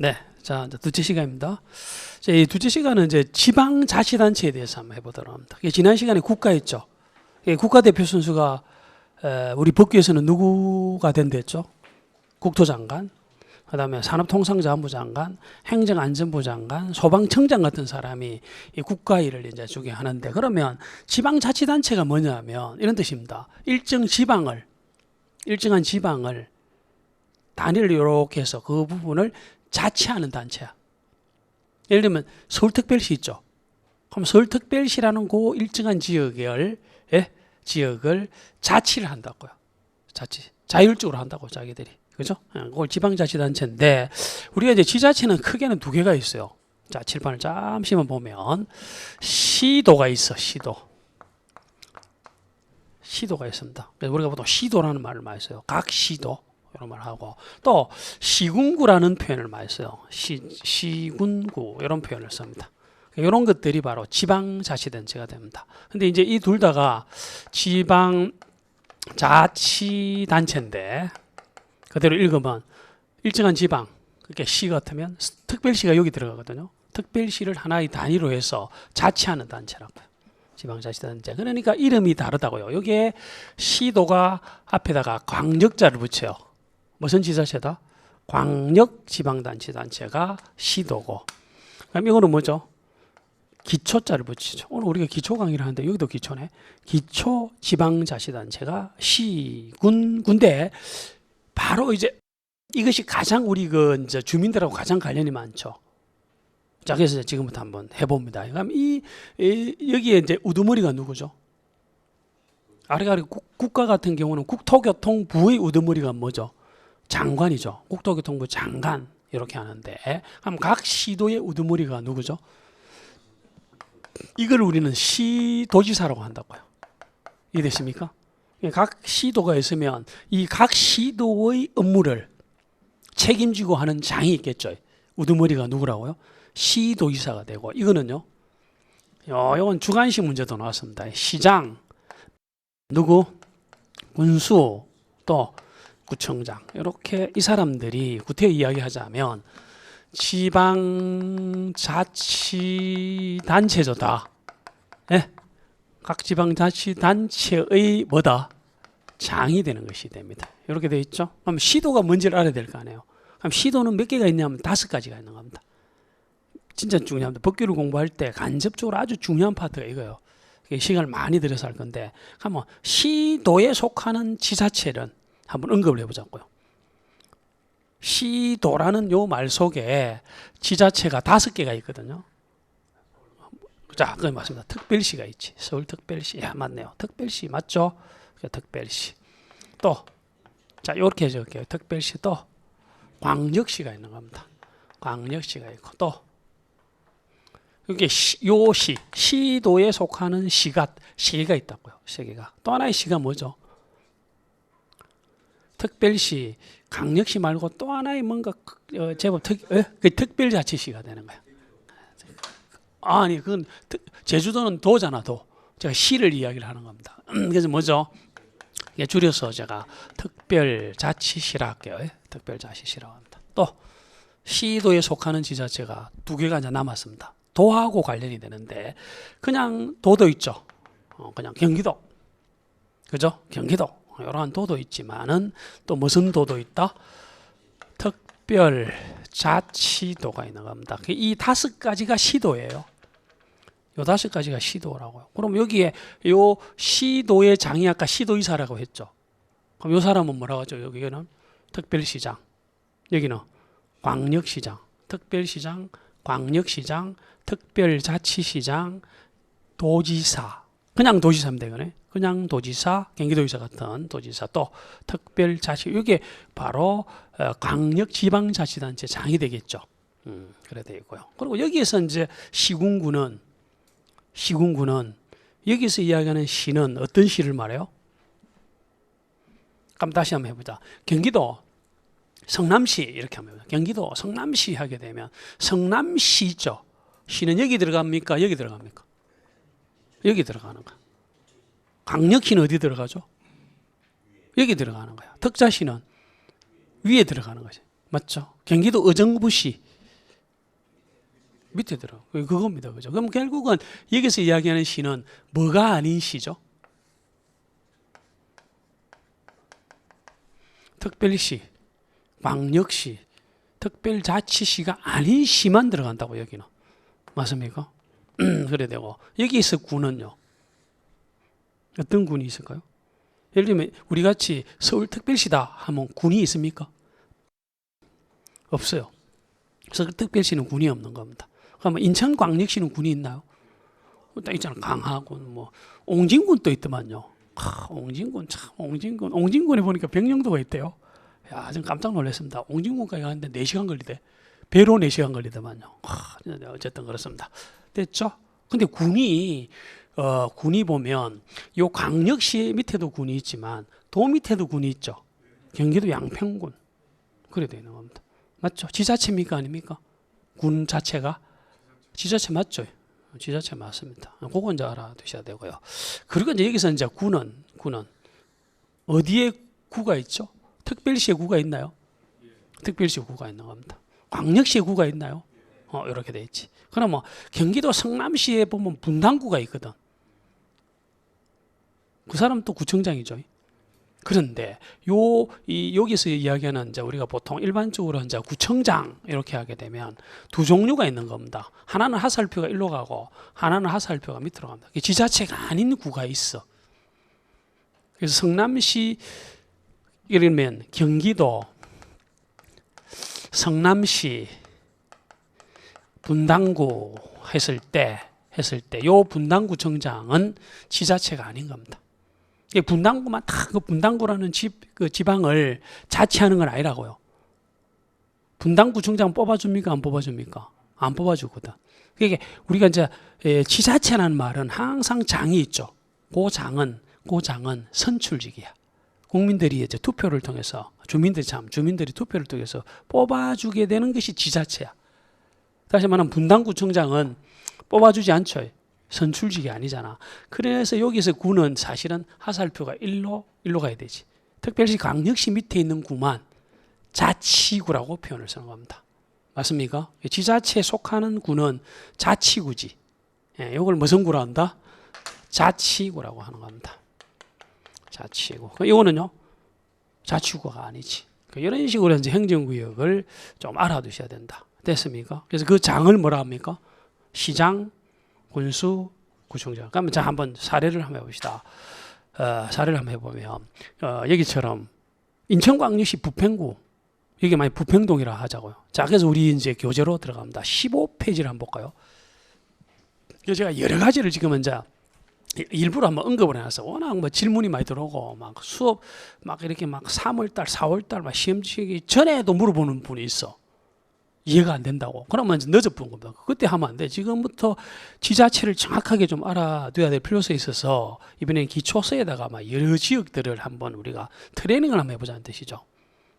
네, 자 이제 둘째 시간입니다. 자, 이 둘째 시간은 이제 지방자치단체에 대해서 한번 해보도록 합니다. 지난 시간에 국가였죠. 국가대표 선수가 우리 법규에서는 누구가 된댔죠? 국토장관, 그다음에 산업통상자원부 장관, 행정안전부 장관, 소방청장 같은 사람이 이 국가 일을 이제 주게 하는데, 그러면 지방자치단체가 뭐냐면 이런 뜻입니다. 일정한 지방을 단위를 이렇게 해서 그 부분을 자치하는 단체야. 예를 들면 서울특별시 있죠. 그럼 서울특별시라는 그 일정한 지역을 자치를 한다고요. 자율적으로 한다고 자기들이. 그죠? 그걸 지방자치단체인데, 우리가 이제 지자체는 크게는 두 개가 있어요. 자, 칠판을 잠시만 보면 시도가 있어. 시도가 있습니다. 그래서 우리가 보통 시도라는 말을 많이 써요. 각 시도 이런 말 하고, 또 시군구라는 표현을 많이 써요. 시군구 이런 표현을 씁니다. 이런 것들이 바로 지방자치단체가 됩니다. 근데 이제 이 둘 다가 지방자치단체인데, 그대로 읽으면 일정한 지방, 그러니까 시 같으면 특별시가 여기 들어가거든요. 특별시를 하나의 단위로 해서 자치하는 단체라고요. 지방자치단체. 그러니까 이름이 다르다고요. 여기에 시도가 앞에다가 광역자를 붙여요. 무슨 지자체다? 광역지방단체가 시도고, 그럼 이거는 뭐죠? 기초자를 붙이죠. 오늘 우리가 기초 강의를 하는데 여기도 기초네. 기초지방자치단체가 시군데, 바로 이제 이것이 가장 우리 이제 주민들하고 가장 관련이 많죠. 자, 그래서 지금부터 한번 해봅니다. 그럼 여기에 이제 우두머리가 누구죠? 아래가 국가 같은 경우는 국토교통부의 우두머리가 뭐죠? 장관이죠. 국토교통부 장관 이렇게 하는데, 그럼 각 시도의 우두머리가 누구죠? 이걸 우리는 시도지사라고 한다고요. 이해되십니까? 각 시도가 있으면 이 각 시도의 업무를 책임지고 하는 장이 있겠죠. 우두머리가 누구라고요? 시도지사가 되고, 이거는요, 이건 주관식 문제도 나왔습니다. 시장, 누구? 군수, 또 구청장. 이렇게 이 사람들이 구태여 이야기하자면 지방자치단체죠, 다. 네? 각 지방자치단체의 뭐다? 장이 되는 것이 됩니다. 이렇게 되어 있죠. 그럼 시도가 뭔지를 알아야 될 거 아니에요. 그럼 시도는 몇 개가 있냐면 5가지가 있는 겁니다. 진짜 중요합니다. 법규를 공부할 때 간접적으로 아주 중요한 파트가 이거예요. 시간을 많이 들여서 할 건데, 한번 시도에 속하는 지자체는 한번 언급을 해보자고요. 시도라는 요 말 속에 지자체가 5개가 있거든요. 자, 그게 맞습니다. 특별시가 있지. 서울특별시. 야, 맞네요. 특별시 맞죠? 특별시. 또, 자, 이렇게 적을게요. 특별시. 또 광역시가 있는 겁니다. 광역시가 있고, 또 이게 시도에 속하는 시가 3개가 있다고요. 3개가. 또 하나의 시가 뭐죠? 특별시, 강력시 말고 또 하나의 뭔가 제법 특별자치시가 되는 거야. 아니, 그건 제주도는 도잖아, 도. 제가 시를 이야기를 하는 겁니다. 그래서 뭐죠? 줄여서 제가 특별자치시라 할게요. 특별자치시라고 합니다. 또 시도에 속하는 지자체가 2개가 이제 남았습니다. 도하고 관련이 되는데, 그냥 도도 있죠. 그냥 경기도, 그죠? 경기도 이러한 도도 있지만은 또 무슨 도도 있다? 특별자치도가 있는 겁니다. 이 5가지가 시도예요. 요 5가지가 시도라고요. 그럼 여기에 요 시도의 장이 아까 시도이사라고 했죠. 그럼 요 사람은 뭐라고 하죠? 여기는 특별시장, 여기는 광역시장, 특별시장, 광역시장, 특별자치시장, 도지사. 그냥 도지사면 되거든요. 그냥 도지사, 경기도지사 같은 도지사, 또 특별자치. 이게 바로 광역지방자치단체 장이 되겠죠. 그래 되어 있고요. 그리고 여기에서 이제 시군구는 여기서 이야기하는 시는 어떤 시를 말해요? 그럼 다시 한번 해보자. 경기도 성남시 이렇게 하면, 경기도 성남시 하게 되면 성남시죠. 시는 여기 들어갑니까? 여기 들어갑니까? 여기 들어가는 거야. 광역시는 어디 들어가죠? 여기 들어가는 거야. 특자시는 위에 들어가는 거지. 맞죠? 경기도 의정부시 밑에 들어. 그겁니다. 그죠? 그럼 결국은 여기서 이야기하는 시는 뭐가 아닌 시죠? 특별시, 광역시, 특별자치시가 아닌 시만 들어간다고 여기는. 맞습니까? 그래 되고 여기서 군은요. 어떤 군이 있을까요? 예를 들면 우리 같이 서울특별시다 하면 군이 있습니까? 없어요. 서울특별시는 군이 없는 겁니다. 그러면 인천광역시는 군이 있나요? 딱 있잖아. 강화군, 뭐 옹진군 또 있더만요. 옹진군 참 옹진군에 보니까 병영도가 있대요. 야, 좀 깜짝 놀랐습니다. 옹진군까지 가는데 4시간 걸리대. 배로 4시간 걸리더만요. 어쨌든 그렇습니다. 됐죠? 근데 군이 보면 요 광역시 밑에도 군이 있지만 도 밑에도 군이 있죠. 경기도 양평군. 그래 되는 겁니다. 맞죠? 지자체입니까 아닙니까? 군 자체가 지자체 맞죠? 지자체 맞습니다. 그건 이제 알아두셔야 되고요. 그리고 이제 여기서 이제 군은 어디에 구가 있죠? 특별시에 구가 있나요? 특별시에 구가 있는 겁니다. 광역시에 구가 있나요? 이렇게 돼 있지. 그러면 경기도 성남시에 보면 분당구가 있거든. 그 사람 또 구청장이죠. 그런데 여기서 이야기하는 이제 우리가 보통 일반적으로 이제 구청장 이렇게 하게 되면 두 종류가 있는 겁니다. 하나는 하살표가 일로 가고 하나는 하살표가 밑으로 갑니다. 지자체가 아닌 구가 있어. 그래서 성남시 예를 들면 경기도 성남시 분당구 했을 때 요 분당구청장은 지자체가 아닌 겁니다. 분당구만 그 분당구라는 그 지방을 자치하는 건 아니라고요. 분당구청장 뽑아줍니까? 안 뽑아줍니까? 안 뽑아주거든. 그러니까 우리가 이제 지자체라는 말은 항상 장이 있죠. 그 장은 선출직이야. 국민들이 이제 투표를 통해서 주민들이 투표를 통해서 뽑아주게 되는 것이 지자체야. 다시 말하면 분당구청장은 뽑아주지 않죠. 선출직이 아니잖아. 그래서 여기서 구는 사실은 하살표가 일로 가야 되지. 특별시 광역시 밑에 있는 구만 자치구라고 표현을 쓰는 겁니다. 맞습니까? 지자체에 속하는 구는 자치구지. 이걸 무슨 구라 한다? 자치구라고 하는 겁니다. 자치구. 이거는요, 자치구가 아니지. 이런 식으로 이제 행정구역을 좀 알아두셔야 된다. 됐습니까? 그래서 그 장을 뭐라 합니까? 시장, 군수, 구청장. 그러면 자 한번 사례를 한번 해봅시다. 사례를 한번 해보면 여기처럼 인천광역시 부평구 여기 많이 부평동이라 하자고요. 자 그래서 우리 이제 교재로 들어갑니다. 15페이지를 한번 볼까요? 제가 여러 가지를 지금 이제 일부러 한번 언급을 해놨어. 워낙 뭐 질문이 많이 들어오고 막 수업 막 이렇게 막 3월달, 4월달 막 시험 치기 전에도 물어보는 분이 있어. 이해가 안 된다고. 그러면 늦어 본 겁니다. 그때 하면 안 돼. 지금부터 지자체를 정확하게 좀 알아둬야 될 필요성이 있어서 이번에 기초서에다가 막 여러 지역들을 한번 우리가 트레이닝을 한번 해보자는 뜻이죠.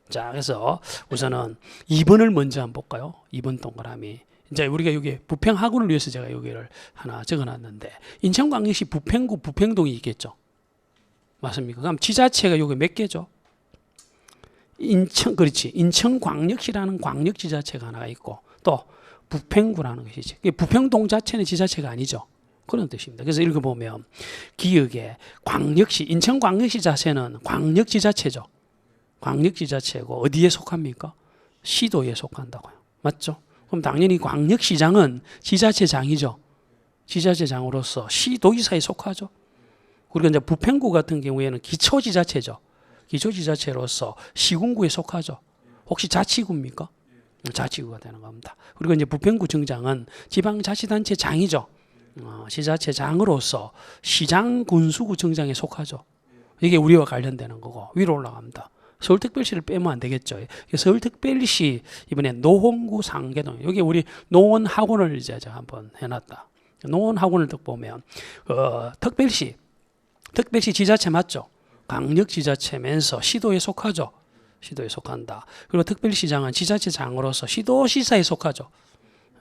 자, 그래서 우선은 2번을 먼저 한번 볼까요? 2번 동그라미. 이제 우리가 여기 부평학원을 위해서 제가 여기를 하나 적어놨는데 인천광역시 부평구 부평동이 있겠죠. 맞습니까? 그럼 지자체가 여기 몇 개죠? 그렇지. 인천광역시라는 광역지자체가 하나가 있고 또 부평구라는 것이지. 부평동 자체는 지자체가 아니죠. 그런 뜻입니다. 그래서 읽어보면 기역에 광역시, 인천광역시 자체는 광역지자체죠. 광역지자체고 어디에 속합니까? 시도에 속한다고요. 맞죠? 그럼 당연히 광역시장은 지자체장이죠. 지자체장으로서 시도지사에 속하죠. 그리고 이제 부평구 같은 경우에는 기초지자체죠. 기초지자체로서 시군구에 속하죠. 혹시 자치구입니까? 자치구가 되는 겁니다. 그리고 이제 부평구청장은 지방자치단체장이죠. 지자체장으로서 시장, 군수구청장에 속하죠. 이게 우리와 관련되는 거고 위로 올라갑니다. 서울특별시를 빼면 안 되겠죠. 서울특별시 이번에 노원구 상계동 여기 우리 농원학원을 이제 한번 해놨다. 농원학원을 딱 보면 특별시 지자체 맞죠? 광역지자체면서 시도에 속하죠. 시도에 속한다. 그리고 특별시장은 지자체장으로서 시도시사에 속하죠.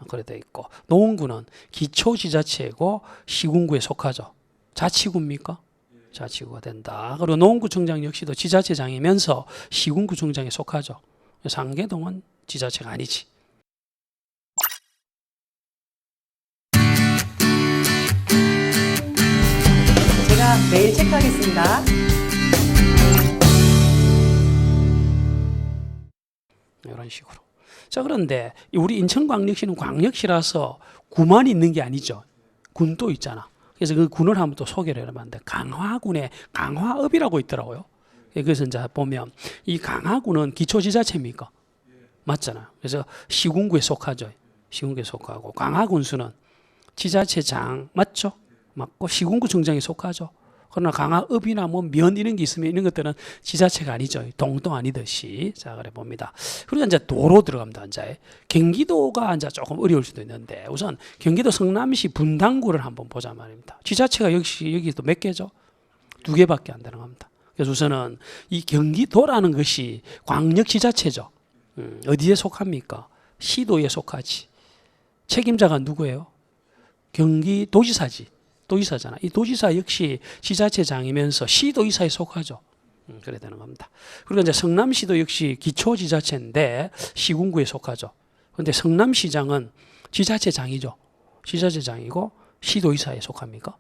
그래 돼 있고 노원구는 기초지자체고 시군구에 속하죠. 자치구입니까? 자치구가 된다. 그리고 노원구청장 역시도 지자체장이면서 시군구청장에 속하죠. 상계동은 지자체가 아니지. 내일 체크하겠습니다. 이런 식으로. 자, 그런데 우리 인천광역시는 광역시라서 구만 있는 게 아니죠. 군도 있잖아. 그래서 그 군을 한번 또 소개를 해봤는데 강화군에 강화읍이라고 있더라고요. 그래서 이제 보면 이 강화군은 기초지자체입니까? 맞잖아요. 그래서 시군구에 속하죠. 시군구에 속하고 강화군수는 지자체장 맞죠? 맞고 시군구청장에 속하죠. 그러나 강화읍이나 뭐 면 이런 게 있으면 이런 것들은 지자체가 아니죠. 동도 아니듯이. 자, 그래 봅니다. 그리고 이제 도로 들어갑니다. 이제 경기도가 이제 조금 어려울 수도 있는데 우선 경기도 성남시 분당구를 한번 보자 말입니다. 지자체가 역시 여기도 몇 개죠? 2개밖에 안 되는 겁니다. 그래서 우선은 이 경기도라는 것이 광역지자체죠. 어디에 속합니까? 시도에 속하지. 책임자가 누구예요? 경기도지사지. 도지사잖아. 이 도지사 역시 지자체장이면서 시도의사에 속하죠. 그래야 되는 겁니다. 그리고 이제 성남시도 역시 기초지자체인데 시군구에 속하죠. 그런데 성남시장은 지자체장이죠. 지자체장이고 시도의사에 속합니까?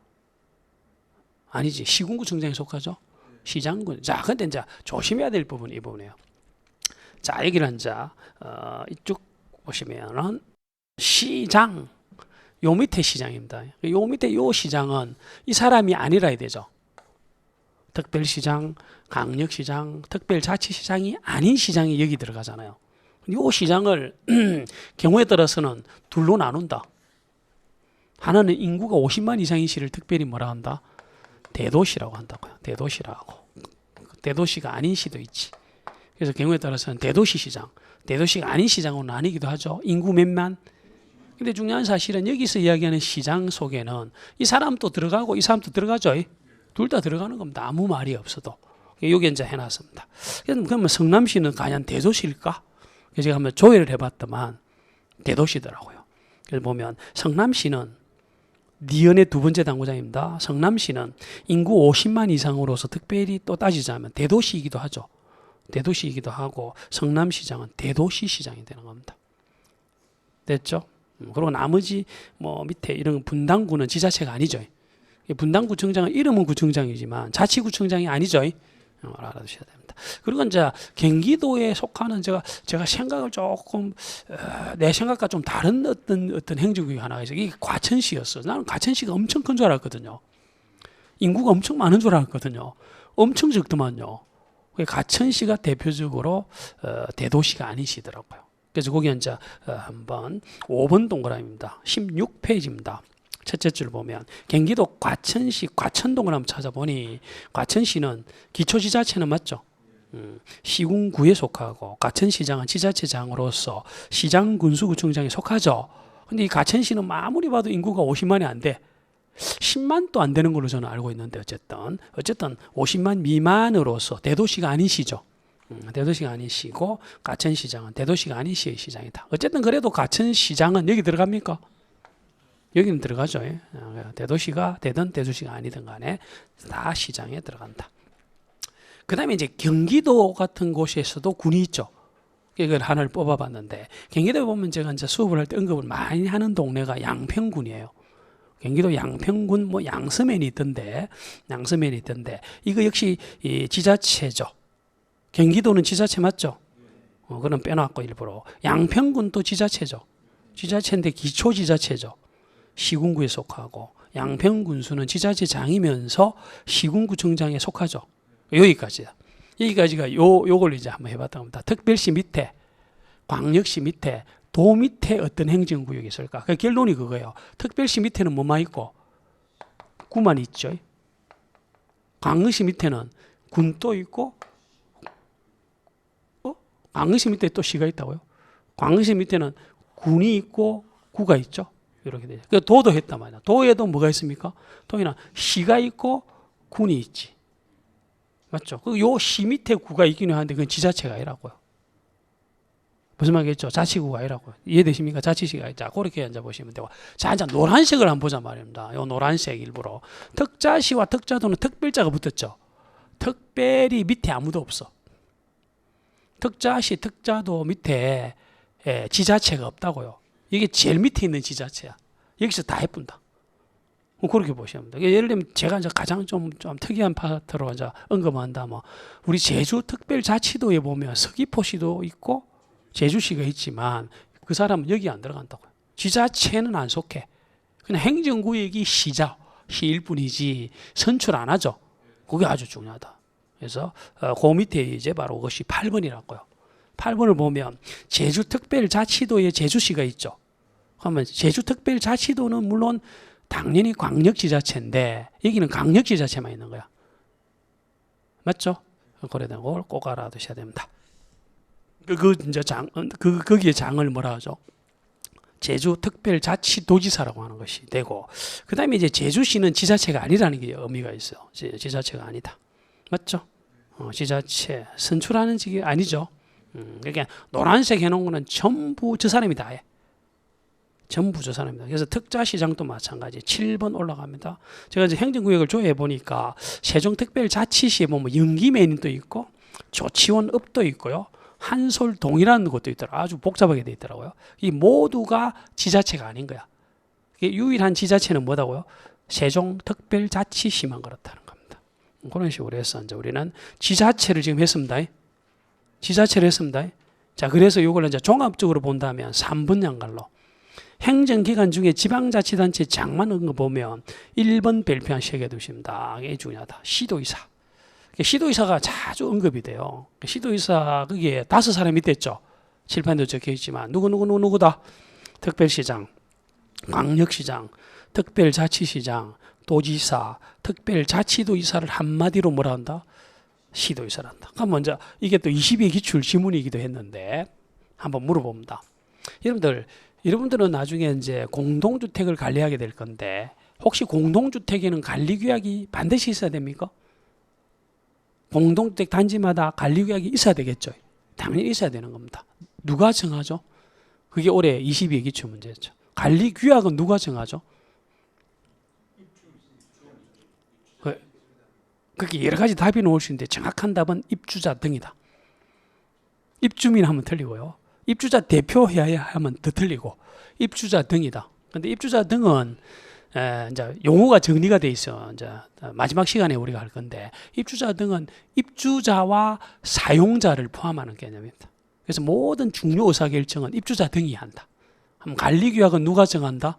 아니지. 시군구청장에 속하죠. 시장군. 자, 근데 이제 조심해야 될 부분이 이 부분이에요. 자, 여기는 이제 이쪽 보시면은 시장. 요 밑에 시장입니다. 요 밑에 요 시장은 이 사람이 아니라야 되죠. 특별시장, 강력시장, 특별자치시장이 아닌 시장이 여기 들어가잖아요. 요 시장을 경우에 따라서는 둘로 나눈다. 하나는 인구가 50만 이상인 시를 특별히 뭐라 한다? 대도시라고 한다고요. 대도시라고. 대도시가 아닌 시도 있지. 그래서 경우에 따라서는 대도시 시장, 대도시가 아닌 시장으로 나뉘기도 하죠. 인구 몇만? 근데 중요한 사실은 여기서 이야기하는 시장 속에는 이 사람도 들어가고 이 사람도 들어가죠. 둘 다 들어가는 겁니다. 아무 말이 없어도. 여기 이제 해놨습니다. 그러면 성남시는 과연 대도시일까? 그래서 제가 한번 조회를 해봤더만 대도시더라고요. 그래서 보면 성남시는 니은의 2번째 당구장입니다. 성남시는 인구 50만 이상으로서 특별히 또 따지자면 대도시이기도 하죠. 대도시이기도 하고 성남시장은 대도시시장이 되는 겁니다. 됐죠? 그리고 나머지 뭐 밑에 이런 분당구는 지자체가 아니죠. 분당구청장은 이름은 구청장이지만 자치구청장이 아니죠. 알아두셔야 됩니다. 그리고 이제 경기도에 속하는 제가 생각을 조금 내 생각과 좀 다른 어떤 행정구역이 하나가 있어요. 이게 과천시였어. 나는 과천시가 엄청 큰 줄 알았거든요. 인구가 엄청 많은 줄 알았거든요. 엄청 적더만요. 과천시가 대표적으로 대도시가 아니시더라고요. 그래서 거기 이제 한번 5번 동그라미입니다. 16페이지입니다. 첫째 줄 보면 경기도 과천시 과천동을 한번 찾아보니 과천시는 기초지자체는 맞죠? 시군구에 속하고 과천시장은 지자체장으로서 시장군수구청장에 속하죠. 근데 이 과천시는 아무리 봐도 인구가 50만이 안 돼. 10만도 안 되는 걸로 저는 알고 있는데 어쨌든 50만 미만으로서 대도시가 아니시죠. 대도시가 아니시고 과천시장은 대도시가 아닌 시의 시장이다. 어쨌든 그래도 과천시장은 여기 들어갑니까? 여기는 들어가죠. 대도시가 되든 대도시가 아니든 간에 다 시장에 들어간다. 그 다음에 이제 경기도 같은 곳에서도 군이 있죠. 이걸 하나를 뽑아봤는데 경기도에 보면 제가 이제 수업을 할 때 언급을 많이 하는 동네가 양평군이에요. 경기도 양평군 뭐 양서면이 있던데 이거 역시 이 지자체죠. 경기도는 지자체 맞죠? 그럼 빼놨고 일부러 양평군도 지자체죠. 지자체인데 기초지자체죠. 시군구에 속하고 양평군수는 지자체장이면서 시군구청장에 속하죠. 여기까지가 요걸 이제 한번 해봤다 합니다. 특별시 밑에, 광역시 밑에, 도 밑에 어떤 행정구역이 있을까? 그 결론이 그거예요. 특별시 밑에는 뭐만 있고 구만 있죠. 광역시 밑에는 군도 있고, 광역시 밑에 또 시가 있다고요? 광역시 밑에는 군이 있고 구가 있죠. 이렇게 되죠. 그 도도 했단 말이야. 도에도 뭐가 있습니까? 도에는 시가 있고 군이 있지. 맞죠? 그 요 시 밑에 구가 있기는 하는데 그건 지자체가 아니라고요. 무슨 말이겠죠? 자치구가 아니라고요. 이해되십니까? 자치시가. 자, 그렇게 앉아 보시면 되고. 자, 이제 노란색을 한번 보자 말입니다. 요 노란색 일부러. 특자시와 특자도는 특별자가 붙었죠. 특별히 밑에 아무도 없어. 특자시, 특자도 밑에 지자체가 없다고요. 이게 제일 밑에 있는 지자체야. 여기서 다 해본다. 그렇게 보시면 됩니다. 예를 들면 제가 이제 가장 좀 특이한 파트로 이제 언급한다면 우리 제주특별자치도에 보면 서귀포시도 있고 제주시가 있지만 그 사람은 여기 안 들어간다고요. 지자체는 안 속해. 그냥 행정구역이 시일 뿐이지 선출 안 하죠. 그게 아주 중요하다. 그래서 그 밑에 이제 바로 그것이 8번이라고요. 8번을 보면 제주특별자치도에 제주시가 있죠. 그러면 제주특별자치도는 물론 당연히 광역지자체인데 여기는 강력지자체만 있는 거야. 맞죠? 그래서 그걸 꼭 알아두셔야 됩니다. 거기에 장을 뭐라 하죠? 제주특별자치도지사라고 하는 것이 되고, 그 다음에 이제 제주시는 지자체가 아니라는 게 의미가 있어요. 지자체가 아니다. 맞죠? 지자체 선출하는 직이 아니죠. 그러니까 노란색 해놓은 거는 전부 저 사람이 다 해. 전부 저 사람입니다. 그래서 특자시장도 마찬가지 7번 올라갑니다. 제가 이제 행정구역을 조회해 보니까 세종특별자치시에 보면 영기면도 있고 조치원읍도 있고요. 한솔동이라는 곳도 있더라고요. 아주 복잡하게 돼 있더라고요. 이 모두가 지자체가 아닌 거야. 유일한 지자체는 뭐다고요? 세종특별자치시만 그렇다는 겁니다. 그런 식으로 해서 이제 우리는 지자체를 지금 했습니다. 지자체를 했습니다. 자, 그래서 이걸 이제 종합적으로 본다면 3분 양갈로 행정기관 중에 지방자치단체 장만 넣은 거 보면 1번 별표한 시하게 두십니다. 이게 중요하다. 시도의사. 시도의사가 자주 언급이 돼요. 시도의사 그게 5사람이 됐죠. 칠판도 적혀 있지만 누구다. 특별시장, 광역시장, 특별자치시장, 도지사, 특별자치도의사를 한마디로 뭐라 한다? 시도의사를 한다. 그럼 먼저 이게 또 22의 기출 지문이기도 했는데 한번 물어봅니다. 여러분들은 나중에 이제 공동주택을 관리하게 될 건데 혹시 공동주택에는 관리규약이 반드시 있어야 됩니까? 공동주택 단지마다 관리규약이 있어야 되겠죠. 당연히 있어야 되는 겁니다. 누가 정하죠? 그게 올해 22의 기출 문제였죠. 관리규약은 누가 정하죠? 그게 여러 가지 답이 나올 수 있는데 정확한 답은 입주자 등이다. 입주민 하면 틀리고요. 입주자 대표해야 하면 더 틀리고 입주자 등이다. 근데 입주자 등은 이제 용어가 정리가 돼 있어. 이제 마지막 시간에 우리가 할 건데 입주자 등은 입주자와 사용자를 포함하는 개념입니다. 그래서 모든 중요 의사결정은 입주자 등이 한다. 그럼 관리규약은 누가 정한다?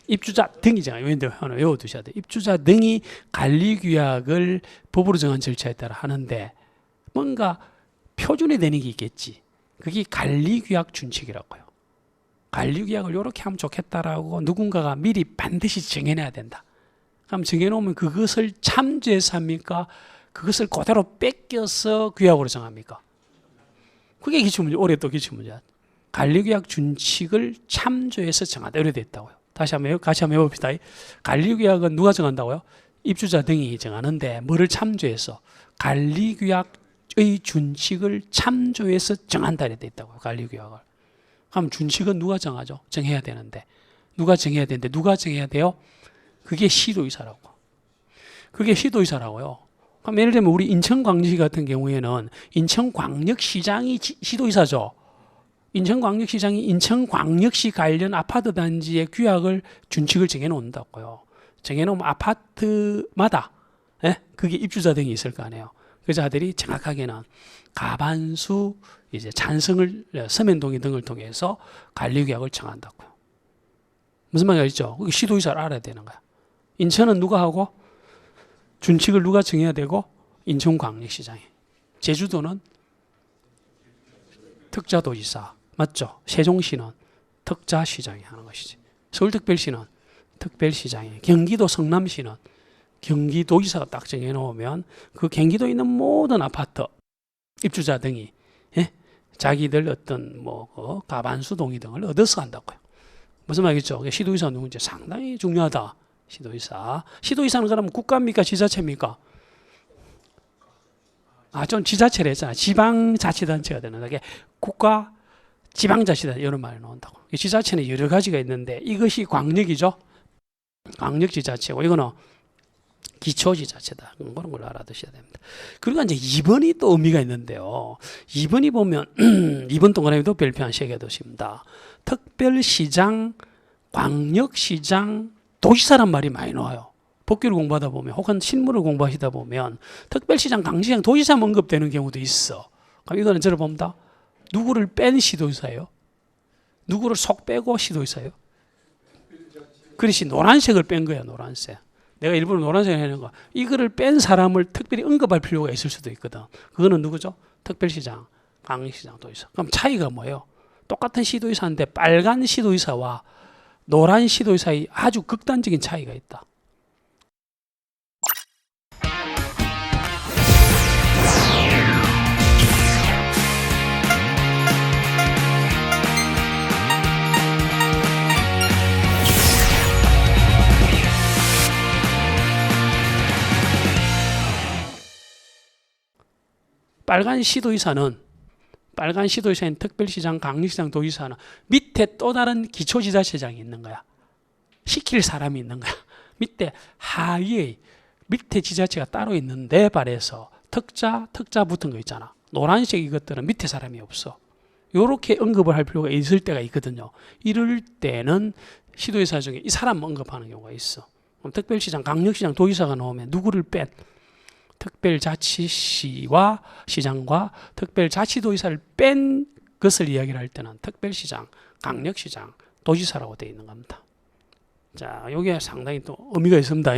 입주자 등이 정해요. 하나 외워두셔야 돼요. 입주자 등이 관리규약을 법으로 정한 절차에 따라 하는데 뭔가 표준이 되는 게 있겠지. 그게 관리규약 준칙이라고요. 관리규약을 이렇게 하면 좋겠다라고 누군가가 미리 반드시 정해놔야 된다. 그럼 정해놓으면 그것을 참조해서 합니까? 그것을 그대로 뺏겨서 규약으로 정합니까? 그게 기출문제, 올해 또 기출문제야. 관리규약 준칙을 참조해서 정하다. 이렇게 됐다고요. 같이 한번 해봅시다. 관리규약은 누가 정한다고요? 입주자 등이 정하는데 뭐를 참조해서? 관리규약의 준칙을 참조해서 정한다. 이렇게 됐다고요. 관리규약을. 그럼 준칙은 누가 정하죠? 정해야 되는데. 누가 정해야 돼요? 그게 시도의사라고. 그게 시도의사라고요. 그럼 예를 들면 우리 인천광역시 같은 경우에는 인천광역시장이 시도의사죠. 인천광역시장이 인천광역시 관련 아파트 단지의 규약을 준칙을 정해놓는다고요. 정해놓으면 아파트마다 그게 입주자 등이 있을 거 아니에요. 그 자들이 정확하게는 가반수 이제 찬성을 서면 동의 등을 통해서 관리규약을 정한다고요. 무슨 말인지 알죠? 그게 시도의사를 알아야 되는 거야. 인천은 누가 하고 준칙을 누가 정해야 되고 인천광역시장이. 제주도는 특자도지사. 맞죠? 세종시는 특자시장이 하는 것이지. 서울특별시는 특별시장이. 경기도 성남시는 경기도지사가 딱 정해놓으면 그 경기도에 있는 모든 아파트 입주자 등이 자기들 어떤 가반수 동의 등을 얻어서 한다고요. 무슨 말이겠죠? 시도의사 누군지 상당히 중요하다. 시도의사. 시도의사는 그러면 국가입니까? 지자체입니까? 좀 지자체를 했잖아. 지방자치단체가 되는 게 국가, 지방자치단체 이런 말을 나온다고. 지자체는 여러 가지가 있는데 이것이 광역이죠. 광역지자체고 이거는 기초지자체다. 그런 걸 알아두셔야 됩니다. 그리고 이제 2번이 또 의미가 있는데요. 2번이 보면 2번 동그라미도 별표 한 3개 두십니다. 특별시장, 광역시장, 도지사란 말이 많이 나와요. 법규를 공부하다 보면 혹은 실무를 공부하시다 보면 특별시장, 강시장, 도지사만 언급되는 경우도 있어. 그럼 이거는 저를 봅니다. 누구를 뺀 시도의사예요? 누구를 속 빼고 시도의사예요? 그릇이 노란색을 뺀 거야, 노란색. 내가 일부러 노란색을 해놓은 거. 이거를 뺀 사람을 특별히 언급할 필요가 있을 수도 있거든. 그거는 누구죠? 특별시장, 강시장, 도지사. 그럼 차이가 뭐예요? 똑같은 시도의사인데 빨간 시도의사와 노란 시도의사의 아주 극단적인 차이가 있다. 빨간 시도의사인 특별시장, 강력시장, 도지사는 밑에 또 다른 기초지자체장이 있는 거야. 시킬 사람이 있는 거야. 밑에 하위에 밑에 지자체가 따로 있는데 반해서 특자 붙은 거 있잖아. 노란색 이것들은 밑에 사람이 없어. 이렇게 언급을 할 필요가 있을 때가 있거든요. 이럴 때는 시도의사 중에 이 사람 언급하는 경우가 있어. 그럼 특별시장, 강력시장, 도지사가 나오면 누구를 뺀? 특별자치시와 시장과 특별자치도의사를 뺀 것을 이야기를 할 때는 특별시장, 강력시장, 도지사라고 되어 있는 겁니다. 자, 이게 상당히 또 의미가 있습니다.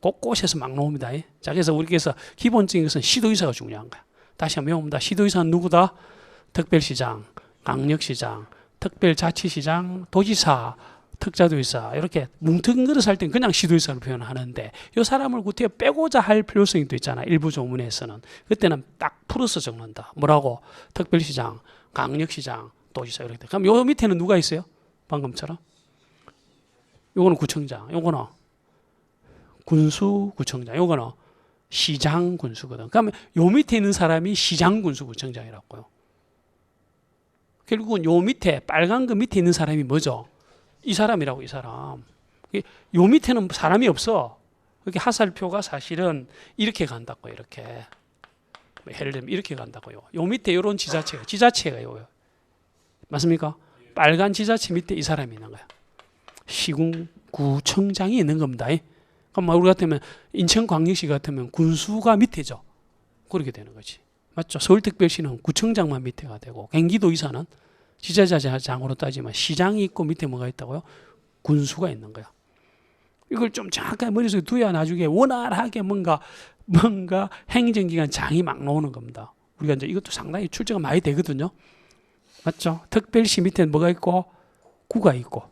곳곳에서 막 나옵니다. 자, 그래서 우리께서 기본적인 것은 시도의사가 중요한 거야. 다시 한번 외웁니다. 시도의사는 누구다? 특별시장, 강력시장, 특별자치시장, 도지사, 특자도의사 이렇게 뭉뚱그려서 할 때는 그냥 시도의사로 표현하는데 이 사람을 구태여 빼고자 할 필요성이 또 있잖아. 일부 조문에서는. 그때는 딱 풀어서 적는다. 뭐라고? 특별시장, 강력시장, 도지사 이렇게. 그럼 요 밑에는 누가 있어요? 방금처럼. 요거는 구청장, 요거는 군수구청장, 요거는 시장군수거든. 그러면 요 밑에 있는 사람이 시장군수구청장이라고요. 결국은 요 밑에 빨간 그 밑에 있는 사람이 뭐죠? 이 사람이라고, 이 사람. 요 밑에는 사람이 없어. 그렇게 하살표가 사실은 이렇게 간다고, 이렇게. 예를 들면 이렇게 간다고요. 요 밑에 요런 지자체가 요요. 맞습니까? 빨간 지자체 밑에 이 사람이 있는 거야. 시군구청장이 있는 겁니다. 그럼 우리 같으면 인천광역시 같으면 군수가 밑에죠. 그렇게 되는 거지. 맞죠? 서울특별시는 구청장만 밑에가 되고 경기도의사는 지자체장으로 따지면 시장이 있고 밑에 뭐가 있다고요? 군수가 있는 거야. 이걸 좀 잠깐 머릿속에 두야 나중에 원활하게 뭔가 행정기관 장이 막 나오는 겁니다. 우리가 이제 이것도 상당히 출제가 많이 되거든요. 맞죠? 특별시 밑에 뭐가 있고 구가 있고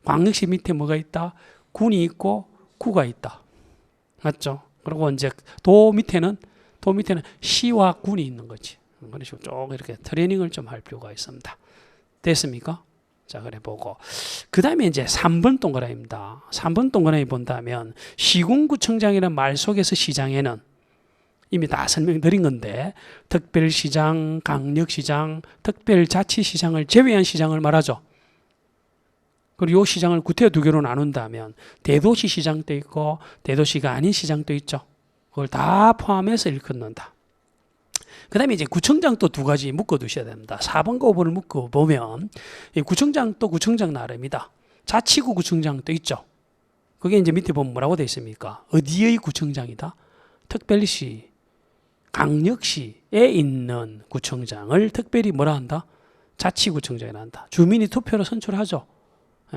광역시 밑에 뭐가 있다? 군이 있고 구가 있다. 맞죠? 그리고 이제 도 밑에는 시와 군이 있는 거지. 그런 식으로 쭉 이렇게 트레이닝을 좀 할 필요가 있습니다. 됐습니까? 자, 그래 보고. 그 다음에 이제 3번 동그라미입니다. 3번 동그라미 본다면 시군구청장이라는 말 속에서 시장에는 이미 다 설명드린 건데 특별시장, 강력시장, 특별자치시장을 제외한 시장을 말하죠. 그리고 이 시장을 구태여 두 개로 나눈다면 대도시 시장도 있고 대도시가 아닌 시장도 있죠. 그걸 다 포함해서 일컫는다. 그 다음에 이제 구청장 또 두 가지 묶어 두셔야 됩니다. 4번과 5번을 묶어 보면 구청장 또 구청장 나름이다. 자치구 구청장도 있죠. 그게 이제 밑에 보면 뭐라고 되어 있습니까? 어디의 구청장이다? 특별시, 강력시에 있는 구청장을 특별히 뭐라 한다? 자치구청장이라 한다. 주민이 투표로 선출하죠.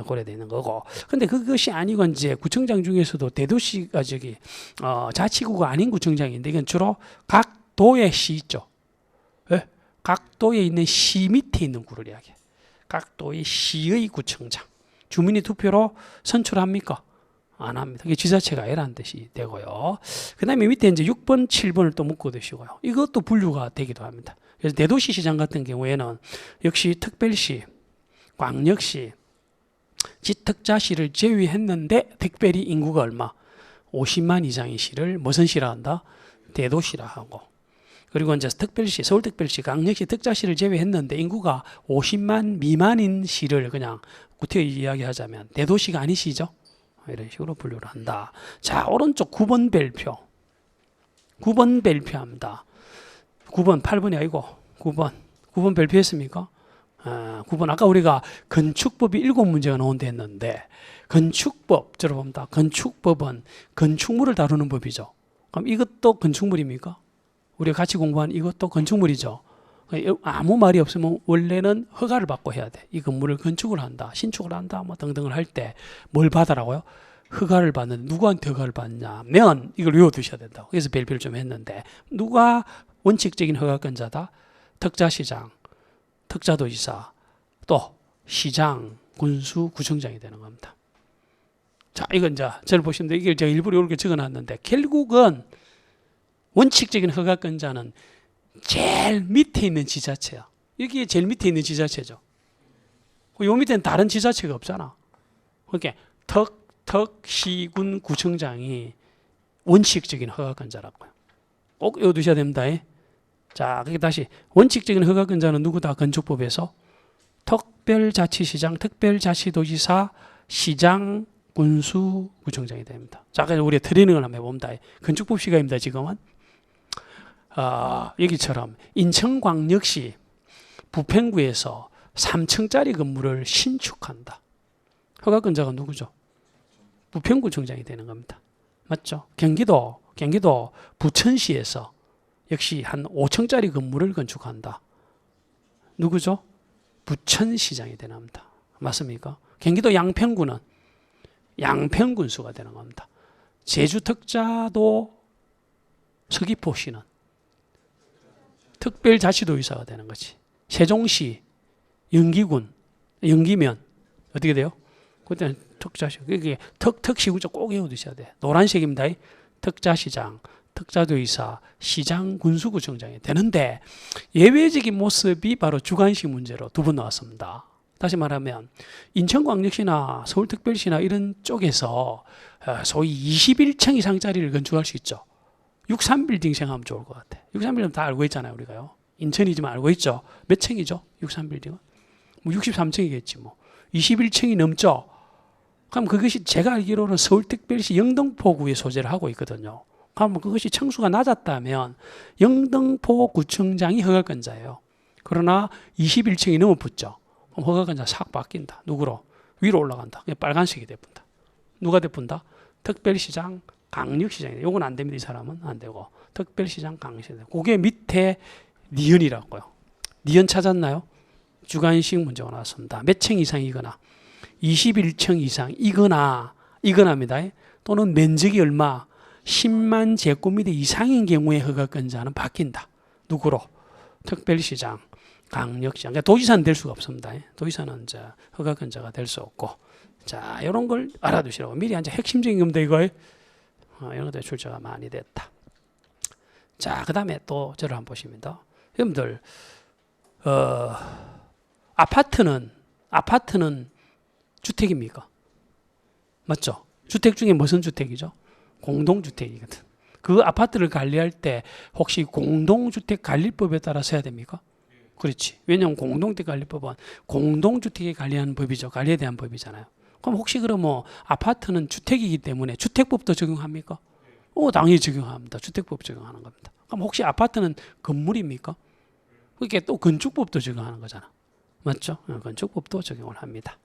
그래 되는 거고. 근데 그것이 아니고 이제 구청장 중에서도 대도시가 자치구가 아닌 구청장인데 이건 주로 각 도의 시 있죠. 네? 각 도에 있는 시 밑에 있는 구를 이야기해. 각 도의 시의 구청장. 주민이 투표로 선출합니까? 안 합니다. 그게 지자체가 아니라는 뜻이 되고요. 그 다음에 밑에 이제 6번, 7번을 또 묶어 두시고요. 이것도 분류가 되기도 합니다. 그래서 대도시 시장 같은 경우에는 역시 특별시, 광역시, 지특자시를 제외했는데 특별히 인구가 얼마? 50만 이상의 시를 무슨 시라 한다? 대도시라 하고. 그리고 이제 특별시, 서울특별시, 강력시, 특자시를 제외했는데 인구가 50만 미만인 시를 그냥 구태여 이야기하자면 대도시가 아닌 시죠. 이런 식으로 분류를 한다. 자, 오른쪽 9번 별표. 9번 별표합니다. 9번, 8번이 아니고 9번. 9번 별표했습니까? 구분. 아까 우리가 건축법이 7문제가 나온다 했는데 건축법, 들어봅니다. 건축법은 건축물을 다루는 법이죠. 그럼 이것도 건축물입니까? 우리가 같이 공부한 이것도 건축물이죠. 아무 말이 없으면 원래는 허가를 받고 해야 돼. 이 건물을 건축을 한다, 신축을 한다, 뭐 등등을 할 때 뭘 받으라고요? 허가를 받는, 누구한테 허가를 받냐면 이걸 외워두셔야 된다고. 그래서 별표를 좀 했는데, 누가 원칙적인 허가권자다? 특자시장, 특자도지사, 또 시장, 군수, 구청장이 되는 겁니다. 자, 이건 이제 저를 보시면 이게 제가 일부러 이렇게 적어놨는데, 결국은 원칙적인 허가권자는 제일 밑에 있는 지자체야. 여기에 제일 밑에 있는 지자체죠. 요 밑에는 다른 지자체가 없잖아. 그러니까 시군, 구청장이 원칙적인 허가권자라고요. 꼭 외워두셔야 됩니다. 자, 그게 다시 원칙적인 허가권자는 누구다? 건축법에서 특별자치시장, 특별자치도지사, 시장, 군수, 구청장이 됩니다. 자, 그래서 우리가 트레이닝을 한번 해봅니다. 건축법 시간입니다. 지금은. 여기처럼 인천광역시 부평구에서 3층짜리 건물을 신축한다. 허가권자가 누구죠? 부평구청장이 되는 겁니다. 맞죠? 경기도 부천시에서 역시 한 5층짜리 건물을 건축한다. 누구죠? 부천시장이 되는 겁니다. 맞습니까? 경기도 양평구는 양평군수가 되는 겁니다. 제주 특자도 서귀포시는 특별자치도의사가 되는 거지. 세종시 연기면 어떻게 돼요? 그때는 특자시. 그게 특시군자 꼭 외워두셔야 돼. 노란색입니다. 특자시장, 특자도의사, 시장, 군수구청장이 되는데 예외적인 모습이 바로 주관식 문제로 두 번 나왔습니다. 다시 말하면 인천광역시나 서울특별시나 이런 쪽에서 소위 21층 이상짜리를 건축할 수 있죠. 63빌딩 생각하면 좋을 것 같아. 63빌딩 다 알고 있잖아요, 우리가요. 인천이지만 알고 있죠. 몇 층이죠? 63빌딩은? 뭐 63층이겠지 뭐. 21층이 넘죠. 그럼 그것이 제가 알기로는 서울특별시 영등포구에 소재를 하고 있거든요. 그럼 그것이 층수가 낮았다면 영등포 구청장이 허가권자예요. 그러나 21층이 넘어 붙죠. 그럼 허가권자 싹 바뀐다. 누구로? 위로 올라간다. 빨간색이 돼본다. 누가 돼본다? 특별시장, 강력시장이 돼. 요건 안 됩니다. 이 사람은 안 되고. 특별시장, 강력시장. 그게 밑에 니은이라고요. 니은 찾았나요? 주관식 문제가 나왔습니다. 몇 층 이상이거나 21층 이상이거나입니다. 또는 면적이 얼마 10만 제곱미터 이상인 경우에 허가권자는 바뀐다. 누구로? 특별시장, 강력시장. 그러니까 도지사는 될 수가 없습니다. 도지사는 이제 허가권자가 될 수 없고. 자, 이런 걸 알아두시라고. 미리 이제 핵심적인 겁니다. 이거 이런 것들 출제가 많이 됐다. 자, 그 다음에 또 저를 한번 보십니다. 여러분들 아파트는 주택입니까? 맞죠? 주택 중에 무슨 주택이죠? 공동주택이거든. 그 아파트를 관리할 때 혹시 공동주택관리법에 따라서 해야 됩니까? 그렇지. 왜냐하면 공동주택관리법은 공동주택에 관리하는 법이죠. 관리에 대한 법이잖아요. 그럼 혹시 그러면 아파트는 주택이기 때문에 주택법도 적용합니까? 당연히 적용합니다. 주택법 적용하는 겁니다. 그럼 혹시 아파트는 건물입니까? 그게 또 건축법도 적용하는 거잖아. 맞죠? 건축법도 적용을 합니다.